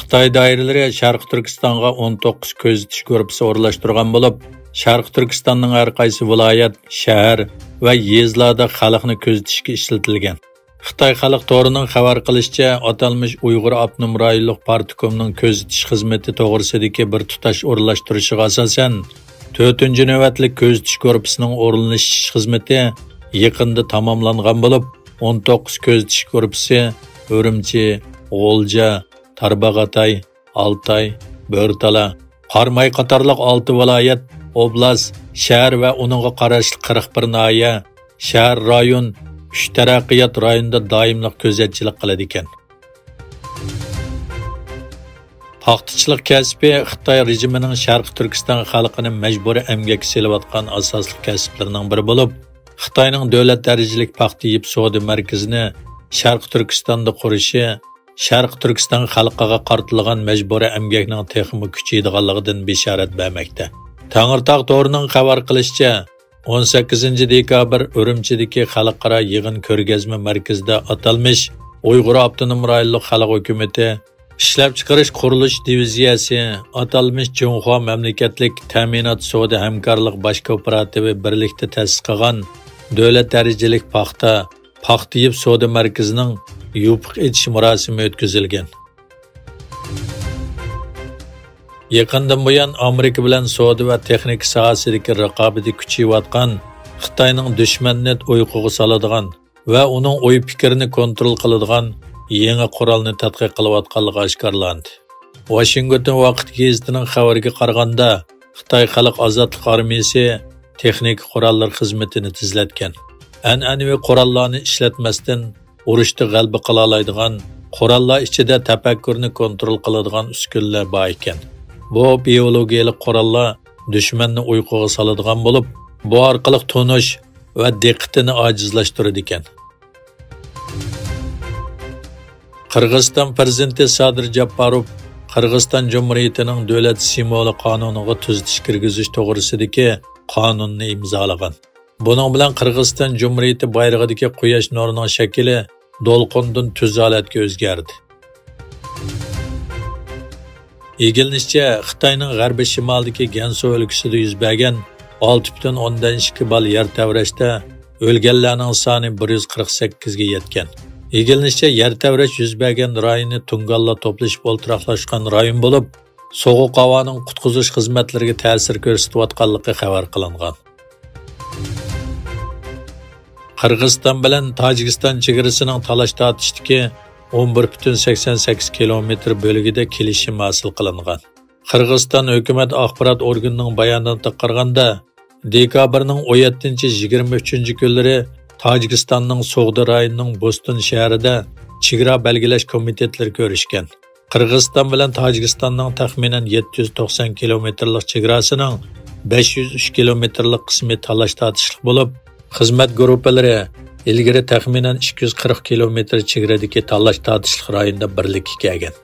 Xitoy doiralari Sharq Turkistonga 19 ko'zitish guruhi o'rlashtirgan bo'lib, Sharq Turkistonning har qaysi viloyat, shahar va yezlarda xalqni ko'zitishga ishlatilgan. Xitoy xalq to'rining xabar qilishicha, atalmish Uyg'ur Abnum rayonlik partikomining ko'zitish xizmati to'g'risidagi bir tutash o'rlashtirishiga asosan 4-navbatlik ko'zitish guruhining o'rlanish xizmati yaqinda tamomlangan bo'lib, 19 ko'zitish guruhi Urumchi, G'o'lja, Tarbag'atay, Altay, Bo'rtala, Qarmay qatorliq 6 viloyat, oblast, shahar va uningga qarashli 41 noya, shahar rayon, 3 taraqqiyot rayonida doimli ko'zatchilik qiladi ekan. Paxtachilik kasbi Xitoy rejimining Sharq Turkiston xalqini majburiy emgak selayotgan asosli kasblarning biri bo'lib, Xitoyning davlat darajalik paxta yeb savdo markazini Sharq Turkistonda qurishi Sharq Turkiston xalqiga qartilgan majburiy emgakning texmi kuchaydiganligidan bishorat bermoqda. Tangirtog' to'rining xabar qilishicha, 18 dekabr Urumchidagi xalqaro yig'in ko'rgazma markazida atalmish Uyg'ur Abdunum rayonlik xalq hukumati ishlab chiqarish qurilish diviziyasi atalmish Junxo mamlakatlik ta'minot savdo hamkorlik bosh kooperativi birlikda ta'sis qilgan davlat darajalik paxta yeb savdo markazining yopiq etish murosimi o'tkazilgan. Yaqindan buyon Amerika bilan savdo va texnika sohasidagi raqobati kuchayayotgan, Xitoyning dushmanni uyquga soladigan va uning o'y fikrini kontrol qiladigan yangi qurolni tadqiq qilayotganligi oshkorlandi. Washington vaqt gazetining xabariga qaraganda, Xitoy xalq ozodlik armiyasi texnik qurollar xizmatini tizlatgan. An'anaviy qurollarni ishlatmasdan urushda g'alaba qila oladigan, qurollar ichida tafakkurni kontrol qiladigan uskunlar bor ekan. Bu biologiyalik qurollar dushmanni uyquga soladigan bo'lib, bu orqali tonish va diqqatini ojizlashtiradi ekan. Qirg'iziston prezidenti Sadir Japarov Qirg'iziston Jumhuriyatining davlat simvoli qonuniga tuzatish kirgizish to'g'risidagi qonunni imzolagan. Buning bilan Qirg'iziston Jumhuriyati bayrog'idagi quyosh nurining shakli do'lqindan tuz holatga o'zgardi. Egilishicha, Xitoyning g'arbiy shimolidagi Gansu o'lkasida yuz bergan 6,2 ball yer tavrashda o'lganlarning soni 148 ga yetgan. Egilishicha, yer tavrash yuz bergan rayonni Tungalla to'plashib o'ltiraqlashgan rayon bo'lib, sovuq havoning qutqizish xizmatlariga ta'sir ko'rsatayotganligi xabar qilingan. Qirg'iziston bilan Tojikiston chegarasining talash-tortishdagi 11,88 kilometr bo'lagida kelishim hosil qilingan. Qirg'iziston hukumat axborot organining bayonotida qaraganda, dekabrning 17-23 kunlari Tojikistonning So'g'di rayonining Bo'ston shahrida chegara belgilash komitetlari ko'rishgan. Qirg'iziston bilan Tojikistonning taxminan 790 kilometrlik chegarasining 503 kilometrlik qismi talash-tortishlik bo'lib, xizmat guruhlari ilgari taxminan 240 kilometr chegaradagi talash-tortishlik rayonida birlikka kelgan.